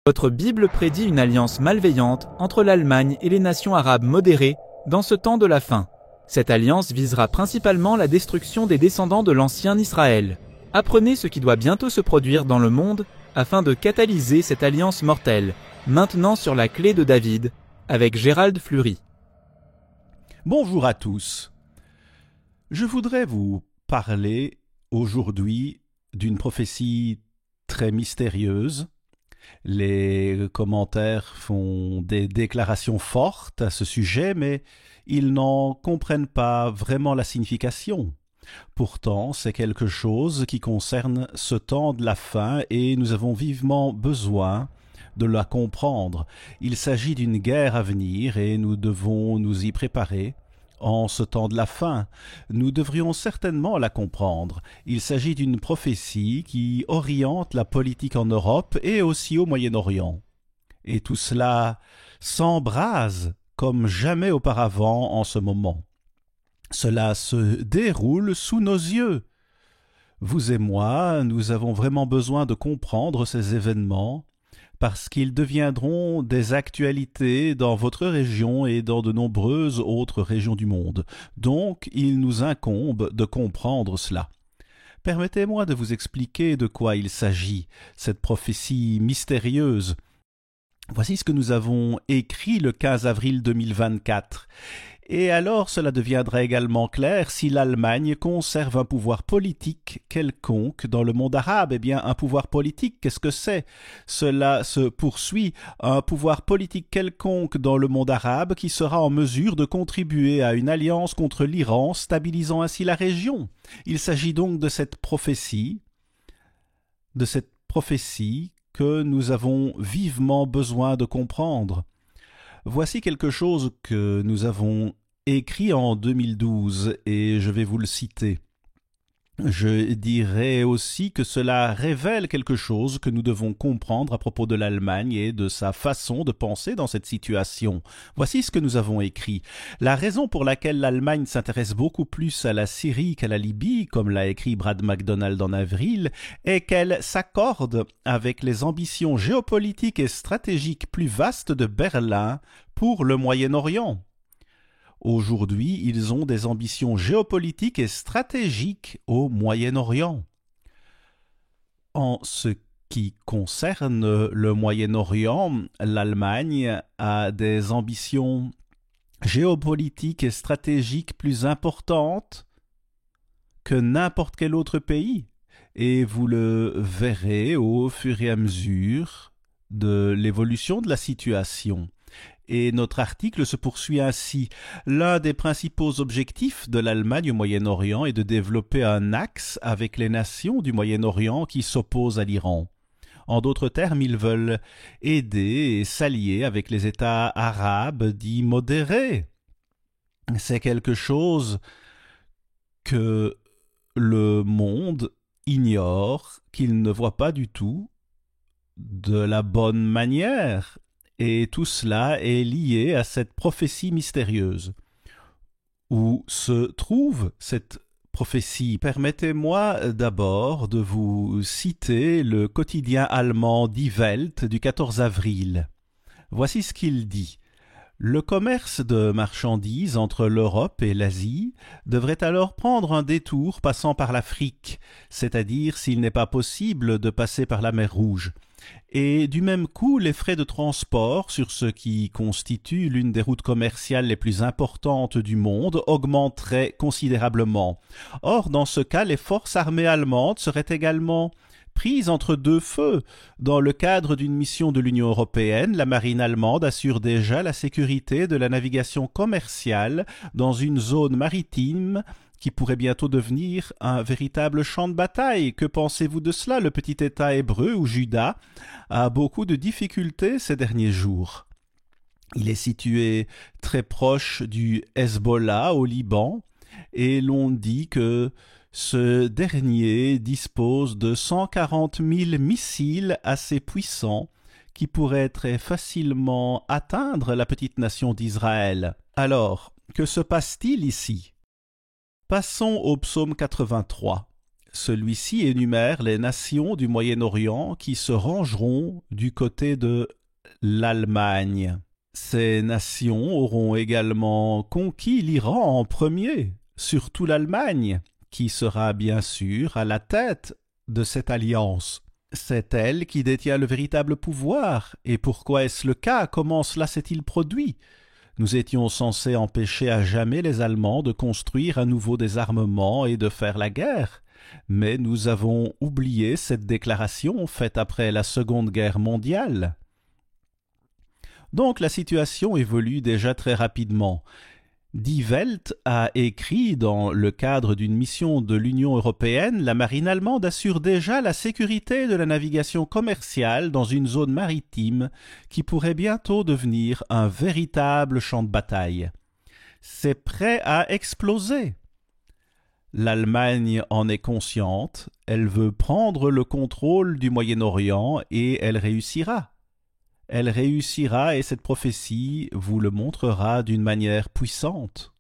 Votre Bible prédit une alliance malveillante entre l'Allemagne et les nations arabes modérées dans ce temps de la fin. Cette alliance visera principalement la destruction des descendants de l'ancien Israël. Apprenez ce qui doit bientôt se produire dans le monde afin de catalyser cette alliance mortelle, maintenant sur la clé de David, avec Gérald Fleury. Bonjour à tous. Je voudrais vous parler aujourd'hui d'une prophétie très mystérieuse. Les commentaires font des déclarations fortes à ce sujet, mais ils n'en comprennent pas vraiment la signification. Pourtant, c'est quelque chose qui concerne ce temps de la fin et nous avons vivement besoin de la comprendre. Il s'agit d'une guerre à venir et nous devons nous y préparer. En ce temps de la fin, nous devrions certainement la comprendre. Il s'agit d'une prophétie qui oriente la politique en Europe et aussi au Moyen-Orient. Et tout cela s'embrase comme jamais auparavant en ce moment. Cela se déroule sous nos yeux. Vous et moi, nous avons vraiment besoin de comprendre ces événements parce qu'ils deviendront des actualités dans votre région et dans de nombreuses autres régions du monde. Donc, il nous incombe de comprendre cela. Permettez-moi de vous expliquer de quoi il s'agit, cette prophétie mystérieuse. Voici ce que nous avons écrit le 15 avril 2024. Et alors cela deviendra également clair si l'Allemagne conserve un pouvoir politique quelconque dans le monde arabe. Eh bien, un pouvoir politique, qu'est-ce que c'est? Cela se poursuit, un pouvoir politique quelconque dans le monde arabe qui sera en mesure de contribuer à une alliance contre l'Iran, stabilisant ainsi la région. Il s'agit donc de cette prophétie que nous avons vivement besoin de comprendre. Voici quelque chose que nous avons écrit en 2012 et je vais vous le citer. Je dirais aussi que cela révèle quelque chose que nous devons comprendre à propos de l'Allemagne et de sa façon de penser dans cette situation. Voici ce que nous avons écrit. La raison pour laquelle l'Allemagne s'intéresse beaucoup plus à la Syrie qu'à la Libye, comme l'a écrit Brad McDonald en avril, est qu'elle s'accorde avec les ambitions géopolitiques et stratégiques plus vastes de Berlin pour le Moyen-Orient. Aujourd'hui, ils ont des ambitions géopolitiques et stratégiques au Moyen-Orient. En ce qui concerne le Moyen-Orient, l'Allemagne a des ambitions géopolitiques et stratégiques plus importantes que n'importe quel autre pays. Et vous le verrez au fur et à mesure de l'évolution de la situation. Et notre article se poursuit ainsi. L'un des principaux objectifs de l'Allemagne au Moyen-Orient est de développer un axe avec les nations du Moyen-Orient qui s'opposent à l'Iran. En d'autres termes, ils veulent aider et s'allier avec les États arabes dits modérés. C'est quelque chose que le monde ignore, qu'il ne voit pas du tout de la bonne manière. Et tout cela est lié à cette prophétie mystérieuse. Où se trouve cette prophétie? Permettez-moi d'abord de vous citer le quotidien allemand Die Welt du 14 avril. Voici ce qu'il dit. Le commerce de marchandises entre l'Europe et l'Asie devrait alors prendre un détour passant par l'Afrique, c'est-à-dire s'il n'est pas possible de passer par la mer Rouge. Et du même coup, les frais de transport sur ce qui constitue l'une des routes commerciales les plus importantes du monde augmenteraient considérablement. Or, dans ce cas, les forces armées allemandes seraient également prises entre deux feux. Dans le cadre d'une mission de l'Union européenne, la marine allemande assure déjà la sécurité de la navigation commerciale dans une zone maritime qui pourrait bientôt devenir un véritable champ de bataille. Que pensez-vous de cela? Le petit État hébreu ou Juda a beaucoup de difficultés ces derniers jours. Il est situé très proche du Hezbollah au Liban et l'on dit que ce dernier dispose de 140 000 missiles assez puissants qui pourraient très facilement atteindre la petite nation d'Israël. Alors, que se passe-t-il ici? Passons au psaume 83. Celui-ci énumère les nations du Moyen-Orient qui se rangeront du côté de l'Allemagne. Ces nations auront également conquis l'Iran en premier, surtout l'Allemagne, qui sera bien sûr à la tête de cette alliance. C'est elle qui détient le véritable pouvoir. Et pourquoi est-ce le cas? Comment cela s'est-il produit? Nous étions censés empêcher à jamais les Allemands de construire à nouveau des armements et de faire la guerre. Mais nous avons oublié cette déclaration faite après la Seconde Guerre mondiale. Donc la situation évolue déjà très rapidement. Die Welt a écrit dans le cadre d'une mission de l'Union européenne, la marine allemande assure déjà la sécurité de la navigation commerciale dans une zone maritime qui pourrait bientôt devenir un véritable champ de bataille. C'est prêt à exploser. L'Allemagne en est consciente, elle veut prendre le contrôle du Moyen-Orient et elle réussira. Elle réussira et cette prophétie vous le montrera d'une manière puissante.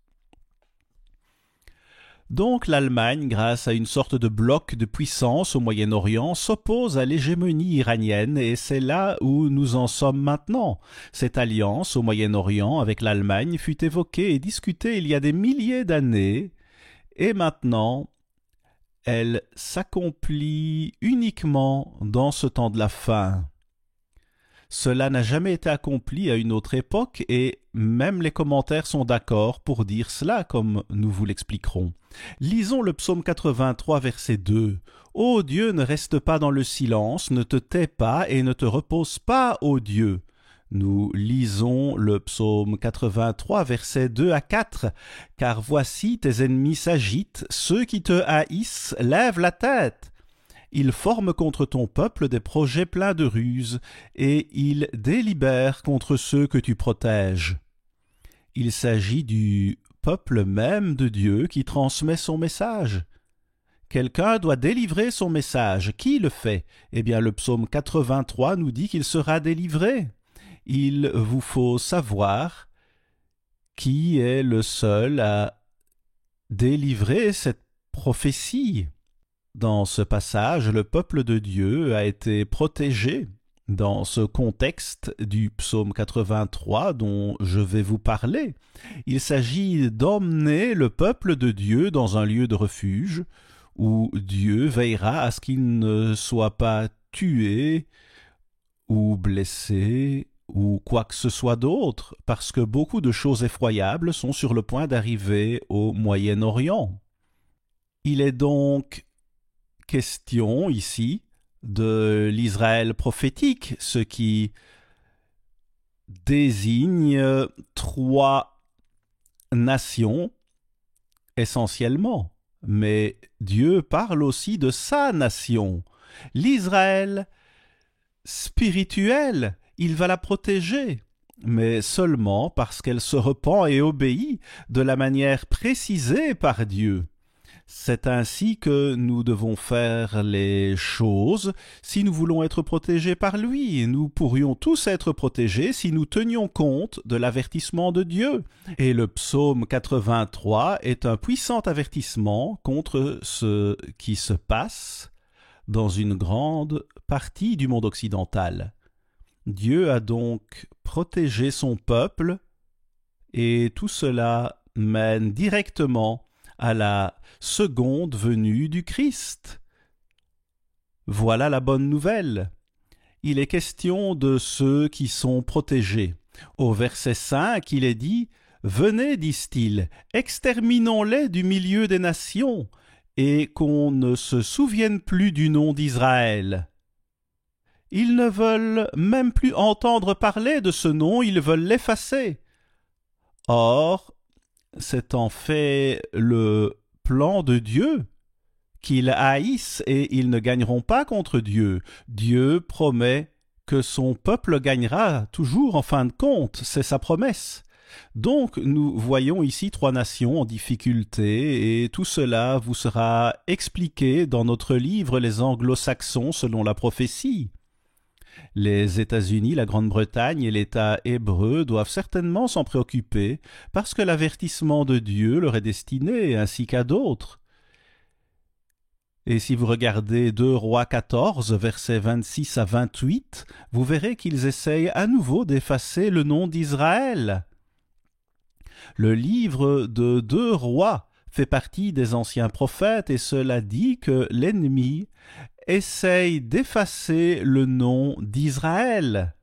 Donc l'Allemagne, grâce à une sorte de bloc de puissance au Moyen-Orient, s'oppose à l'hégémonie iranienne et c'est là où nous en sommes maintenant. Cette alliance au Moyen-Orient avec l'Allemagne fut évoquée et discutée il y a des milliers d'années et maintenant elle s'accomplit uniquement dans ce temps de la fin. Cela n'a jamais été accompli à une autre époque et même les commentaires sont d'accord pour dire cela comme nous vous l'expliquerons. Lisons le psaume 83 verset 2. « Ô Dieu, ne reste pas dans le silence, ne te tais pas et ne te repose pas, ô Dieu. » Nous lisons le psaume 83 versets 2 à 4. « Car voici tes ennemis s'agitent, ceux qui te haïssent lèvent la tête. » Ils forment contre ton peuple des projets pleins de ruses, et ils délibèrent contre ceux que tu protèges. Il s'agit du peuple même de Dieu qui transmet son message. Quelqu'un doit délivrer son message. Qui le fait? Eh bien, le psaume 83 nous dit qu'il sera délivré. Il vous faut savoir qui est le seul à délivrer cette prophétie. Dans ce passage, le peuple de Dieu a été protégé dans ce contexte du psaume 83 dont je vais vous parler. Il s'agit d'emmener le peuple de Dieu dans un lieu de refuge où Dieu veillera à ce qu'il ne soit pas tué ou blessé ou quoi que ce soit d'autre, parce que beaucoup de choses effroyables sont sur le point d'arriver au Moyen-Orient. Il est donc question ici de l'Israël prophétique, ce qui désigne 3 nations essentiellement. Mais Dieu parle aussi de sa nation, l'Israël spirituel. Il va la protéger, mais seulement parce qu'elle se repent et obéit de la manière précisée par Dieu. C'est ainsi que nous devons faire les choses si nous voulons être protégés par lui. Nous pourrions tous être protégés si nous tenions compte de l'avertissement de Dieu. Et le psaume 83 est un puissant avertissement contre ce qui se passe dans une grande partie du monde occidental. Dieu a donc protégé son peuple et tout cela mène directement à la seconde venue du Christ. Voilà la bonne nouvelle. Il est question de ceux qui sont protégés. Au verset 5, il est dit « Venez, disent-ils, exterminons-les du milieu des nations, et qu'on ne se souvienne plus du nom d'Israël. » Ils ne veulent même plus entendre parler de ce nom, ils veulent l'effacer. Or, c'est en fait le plan de Dieu qu'ils haïssent et ils ne gagneront pas contre Dieu. Dieu promet que son peuple gagnera toujours en fin de compte, c'est sa promesse. Donc nous voyons ici 3 nations en difficulté et tout cela vous sera expliqué dans notre livre Les Anglo-Saxons selon la prophétie. Les États-Unis, la Grande-Bretagne et l'État hébreu doivent certainement s'en préoccuper parce que l'avertissement de Dieu leur est destiné ainsi qu'à d'autres. Et si vous regardez 2 Rois 14, versets 26 à 28, vous verrez qu'ils essayent à nouveau d'effacer le nom d'Israël. Le livre de 2 Rois fait partie des anciens prophètes et cela dit que l'ennemi essaye d'effacer le nom d'Israël.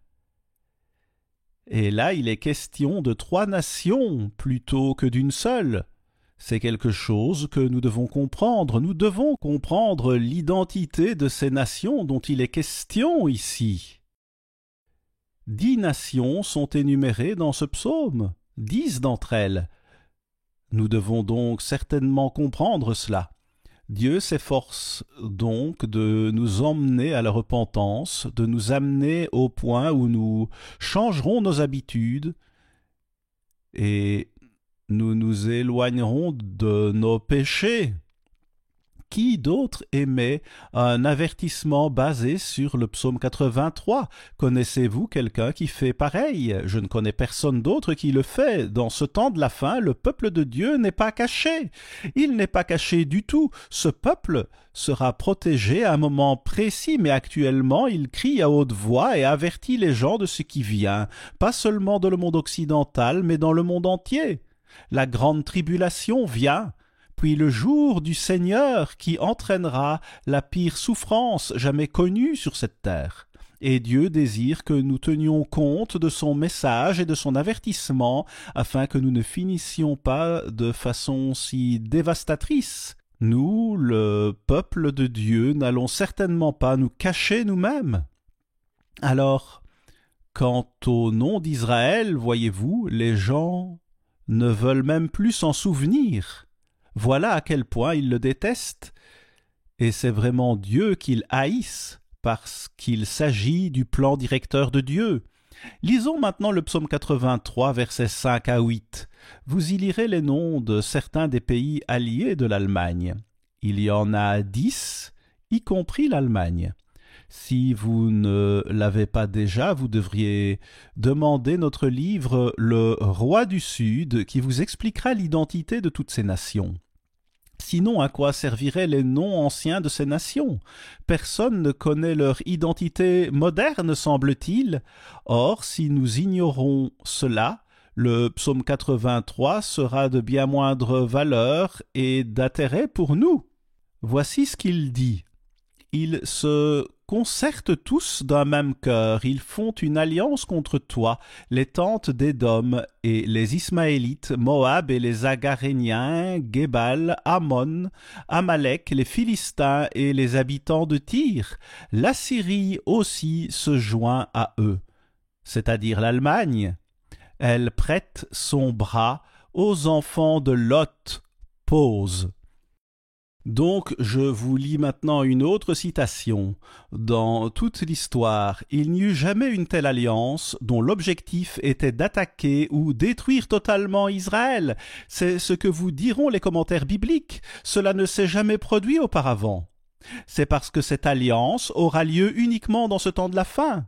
Et là, il est question de 3 nations plutôt que d'une seule. C'est quelque chose que nous devons comprendre. Nous devons comprendre l'identité de ces nations dont il est question ici. 10 nations sont énumérées dans ce psaume, 10 d'entre elles. Nous devons donc certainement comprendre cela. Dieu s'efforce donc de nous emmener à la repentance, de nous amener au point où nous changerons nos habitudes et nous nous éloignerons de nos péchés. Qui d'autre émet un avertissement basé sur le psaume 83? Connaissez-vous quelqu'un qui fait pareil? Je ne connais personne d'autre qui le fait. Dans ce temps de la fin, le peuple de Dieu n'est pas caché. Il n'est pas caché du tout. Ce peuple sera protégé à un moment précis, mais actuellement, il crie à haute voix et avertit les gens de ce qui vient, pas seulement dans le monde occidental, mais dans le monde entier. La grande tribulation vient. Puis le jour du Seigneur qui entraînera la pire souffrance jamais connue sur cette terre. Et Dieu désire que nous tenions compte de son message et de son avertissement afin que nous ne finissions pas de façon si dévastatrice. Nous, le peuple de Dieu, n'allons certainement pas nous cacher nous-mêmes. Alors, quant au nom d'Israël, voyez-vous, les gens ne veulent même plus s'en souvenir. Voilà à quel point ils le détestent, et c'est vraiment Dieu qu'ils haïssent, parce qu'il s'agit du plan directeur de Dieu. Lisons maintenant le psaume 83, versets 5 à 8. Vous y lirez les noms de certains des pays alliés de l'Allemagne. Il y en a 10, y compris l'Allemagne. Si vous ne l'avez pas déjà, vous devriez demander notre livre « Le roi du Sud » qui vous expliquera l'identité de toutes ces nations. Sinon, à quoi serviraient les noms anciens de ces nations? Personne ne connaît leur identité moderne, semble-t-il. Or, si nous ignorons cela, le psaume 83 sera de bien moindre valeur et d'intérêt pour nous. Voici ce qu'il dit. Ils se concertent tous d'un même cœur, ils font une alliance contre toi, les tentes d'Édom et les Ismaélites, Moab et les Agaréniens, Gébal, Ammon, Amalek, les Philistins et les habitants de Tyr. L'Assyrie aussi se joint à eux, c'est-à-dire l'Allemagne. Elle prête son bras aux enfants de Lot, pause. Donc, je vous lis maintenant une autre citation. Dans toute l'histoire, il n'y eut jamais une telle alliance dont l'objectif était d'attaquer ou détruire totalement Israël. C'est ce que vous diront les commentaires bibliques. Cela ne s'est jamais produit auparavant. C'est parce que cette alliance aura lieu uniquement dans ce temps de la fin.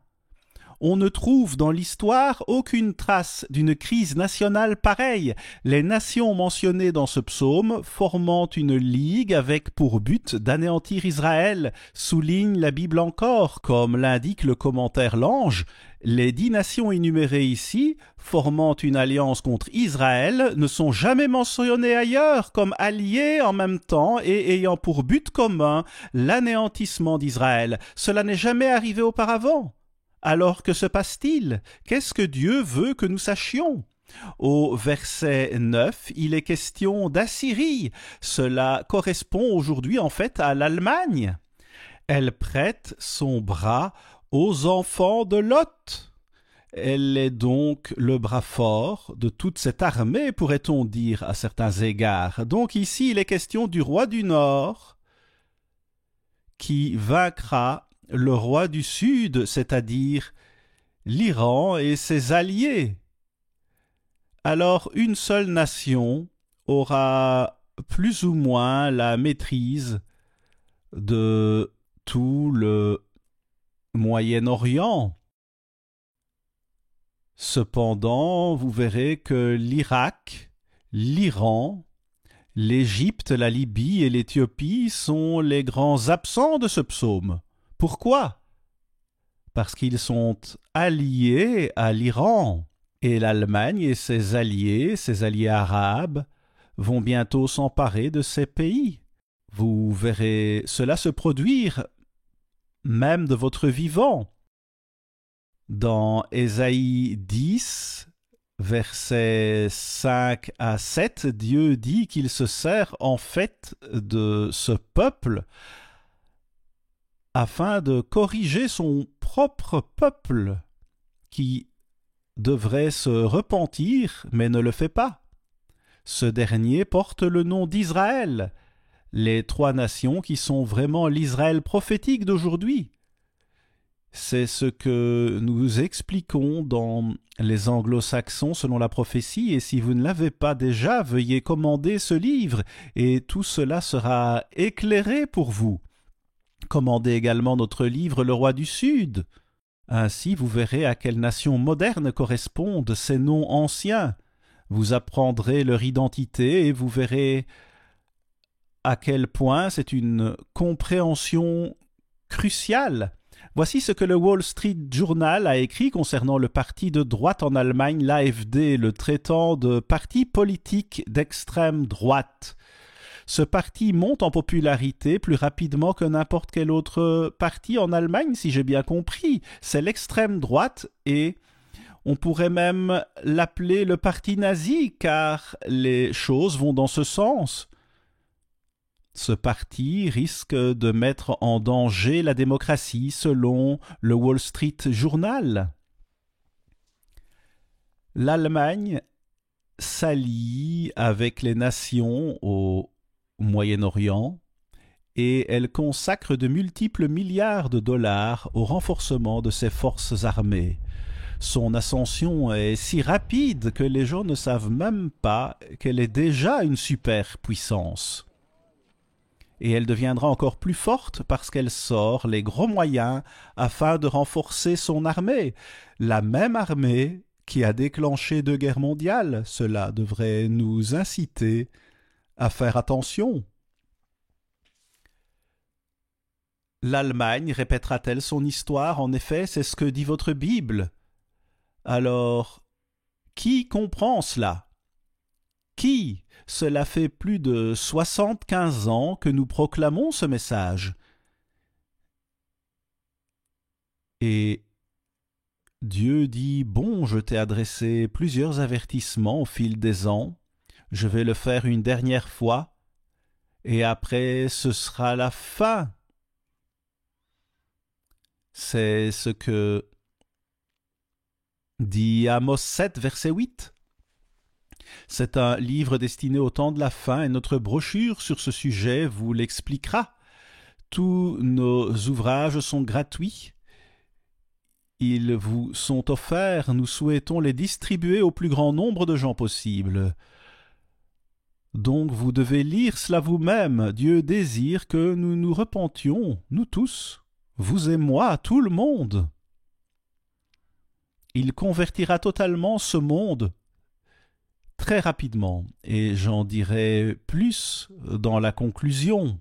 On ne trouve dans l'histoire aucune trace d'une crise nationale pareille. Les nations mentionnées dans ce psaume, formant une ligue avec pour but d'anéantir Israël, souligne la Bible encore, comme l'indique le commentaire Lange. Les 10 nations énumérées ici, formant une alliance contre Israël, ne sont jamais mentionnées ailleurs comme alliées en même temps et ayant pour but commun l'anéantissement d'Israël. Cela n'est jamais arrivé auparavant. Alors que se passe-t-il? Qu'est-ce que Dieu veut que nous sachions? Au verset 9, il est question d'Assyrie. Cela correspond aujourd'hui en fait à l'Allemagne. Elle prête son bras aux enfants de Lot. Elle est donc le bras fort de toute cette armée, pourrait-on dire à certains égards. Donc ici, il est question du roi du Nord qui vaincra le roi du Sud, c'est-à-dire l'Iran et ses alliés. Alors une seule nation aura plus ou moins la maîtrise de tout le Moyen-Orient. Cependant, vous verrez que l'Irak, l'Iran, L'Égypte, la Libye et l'Éthiopie sont les grands absents de ce psaume. Pourquoi? Parce qu'ils sont alliés à l'Iran, et l'Allemagne et ses alliés arabes, vont bientôt s'emparer de ces pays. Vous verrez cela se produire même de votre vivant. Dans Ésaïe 10, versets 5 à 7, Dieu dit qu'il se sert en fait de ce peuple afin de corriger son propre peuple qui devrait se repentir mais ne le fait pas. Ce dernier porte le nom d'Israël, les trois nations qui sont vraiment l'Israël prophétique d'aujourd'hui. C'est ce que nous expliquons dans les Anglo-Saxons selon la prophétie, et si vous ne l'avez pas déjà, veuillez commander ce livre, et tout cela sera éclairé pour vous. Commandez également notre livre Le Roi du Sud. Ainsi vous verrez à quelle nation moderne correspondent ces noms anciens. Vous apprendrez leur identité et vous verrez à quel point c'est une compréhension cruciale. Voici ce que le Wall Street Journal a écrit concernant le parti de droite en Allemagne, l'AfD, le traitant de parti politique d'extrême droite. Ce parti monte en popularité plus rapidement que n'importe quel autre parti en Allemagne, si j'ai bien compris. C'est l'extrême droite et on pourrait même l'appeler le parti nazi, car les choses vont dans ce sens. Ce parti risque de mettre en danger la démocratie selon le Wall Street Journal. L'Allemagne s'allie avec les nations au Moyen-Orient et elle consacre de multiples milliards de dollars au renforcement de ses forces armées. Son ascension est si rapide que les gens ne savent même pas qu'elle est déjà une superpuissance. Et elle deviendra encore plus forte parce qu'elle sort les gros moyens afin de renforcer son armée. La même armée qui a déclenché 2 guerres mondiales. Cela devrait nous inciter à faire attention. L'Allemagne répétera-t-elle son histoire? En effet, c'est ce que dit votre Bible. Alors, qui comprend cela? Qui? Cela fait plus de 75 ans que nous proclamons ce message. Et Dieu dit, bon, je t'ai adressé plusieurs avertissements au fil des ans, je vais le faire une dernière fois, et après ce sera la fin. C'est ce que dit Amos 7, verset 8. C'est un livre destiné au temps de la fin et notre brochure sur ce sujet vous l'expliquera. Tous nos ouvrages sont gratuits. Ils vous sont offerts. Nous souhaitons les distribuer au plus grand nombre de gens possible. Donc vous devez lire cela vous-même. Dieu désire que nous nous repentions, nous tous, vous et moi, tout le monde. Il convertira totalement ce monde très rapidement, et j'en dirai plus dans la conclusion.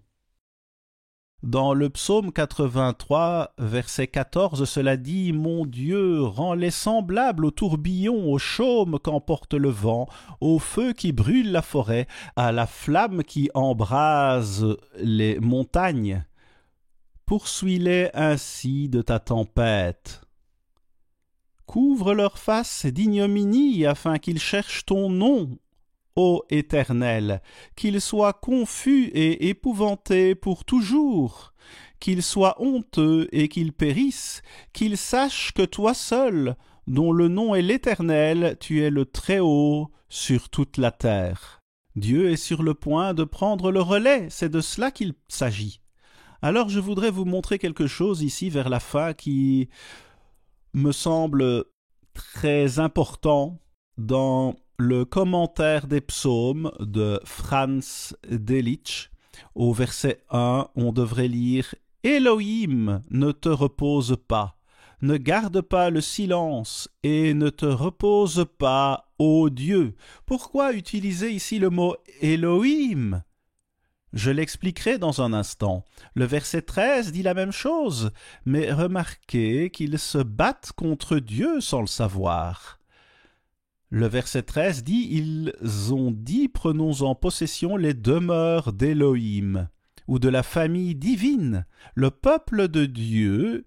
Dans le psaume 83, verset 14, cela dit « Mon Dieu, rends-les semblables au tourbillon, au chaume qu'emporte le vent, au feu qui brûle la forêt, à la flamme qui embrase les montagnes. Poursuis-les ainsi de ta tempête. » Couvre leur face d'ignominie afin qu'ils cherchent ton nom, ô Éternel, qu'ils soient confus et épouvantés pour toujours, qu'ils soient honteux et qu'ils périssent, qu'ils sachent que toi seul, dont le nom est l'Éternel, tu es le Très-Haut sur toute la terre. Dieu est sur le point de prendre le relais, c'est de cela qu'il s'agit. Alors je voudrais vous montrer quelque chose ici vers la fin qui me semble très important dans le commentaire des psaumes de Franz Delitzsch. Au verset 1, on devrait lire « Elohim ne te repose pas, ne garde pas le silence et ne te repose pas, ô Dieu. Pourquoi utiliser ici le mot Elohim? Je l'expliquerai dans un instant. Le verset 13 dit la même chose, mais remarquez qu'ils se battent contre Dieu sans le savoir. Le verset 13 dit « Ils ont dit, prenons en possession les demeures d'Élohim » ou de la famille divine, le peuple de Dieu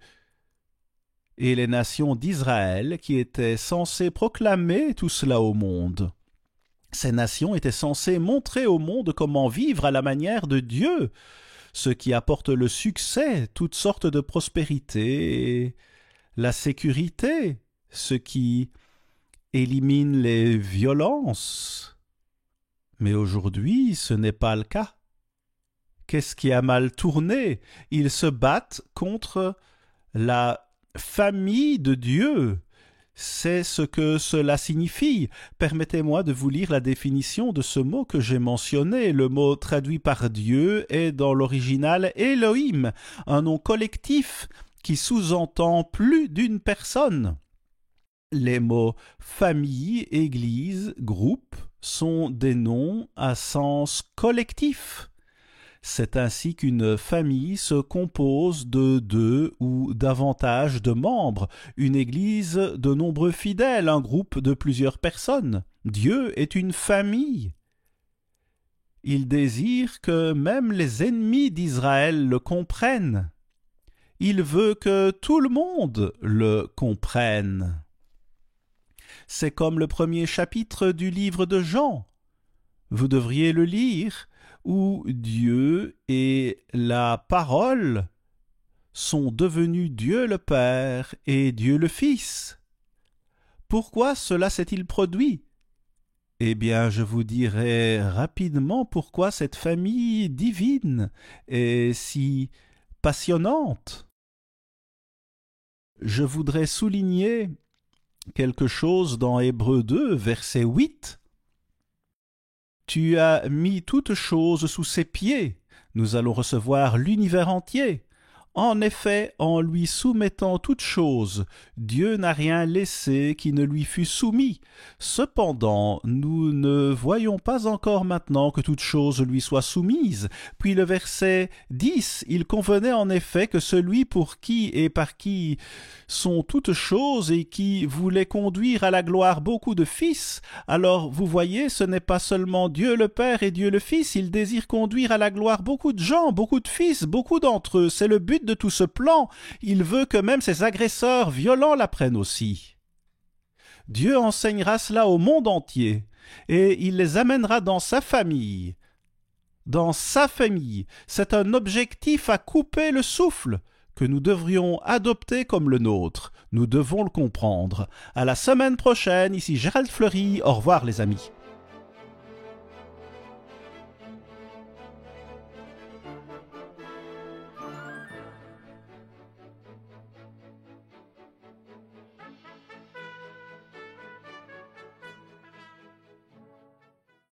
et les nations d'Israël qui étaient censées proclamer tout cela au monde. Ces nations étaient censées montrer au monde comment vivre à la manière de Dieu, ce qui apporte le succès, toutes sortes de prospérité, et la sécurité, ce qui élimine les violences. Mais aujourd'hui, ce n'est pas le cas. Qu'est-ce qui a mal tourné? Ils se battent contre la famille de Dieu. C'est ce que cela signifie. Permettez-moi de vous lire la définition de ce mot que j'ai mentionné. Le mot traduit par Dieu est dans l'original Elohim, un nom collectif qui sous-entend plus d'une personne. Les mots famille, église, groupe sont des noms à sens collectif. C'est ainsi qu'une famille se compose de 2 ou davantage de membres, une église de nombreux fidèles, un groupe de plusieurs personnes. Dieu est une famille. Il désire que même les ennemis d'Israël le comprennent. Il veut que tout le monde le comprenne. C'est comme le premier chapitre du livre de Jean. Vous devriez le lire, où Dieu et la parole sont devenus Dieu le Père et Dieu le Fils. Pourquoi cela s'est-il produit? Eh bien, je vous dirai rapidement pourquoi cette famille divine est si passionnante. Je voudrais souligner quelque chose dans Hébreux 2, verset 8. Tu as mis toutes choses sous ses pieds. Nous allons recevoir l'univers entier. En effet, en lui soumettant toutes choses, Dieu n'a rien laissé qui ne lui fût soumis. Cependant, nous ne voyons pas encore maintenant que toutes choses lui soient soumises. Puis le verset 10, il convenait en effet que celui pour qui et par qui sont toutes choses et qui voulait conduire à la gloire beaucoup de fils. Alors, vous voyez, ce n'est pas seulement Dieu le Père et Dieu le Fils, il désire conduire à la gloire beaucoup de gens, beaucoup de fils, beaucoup d'entre eux. C'est le but de tout ce plan. Il veut que même ses agresseurs violents l'apprennent aussi. Dieu enseignera cela au monde entier et il les amènera dans sa famille. Dans sa famille, c'est un objectif à couper le souffle que nous devrions adopter comme le nôtre. Nous devons le comprendre. À la semaine prochaine, ici Gérald Fleury. Au revoir les amis.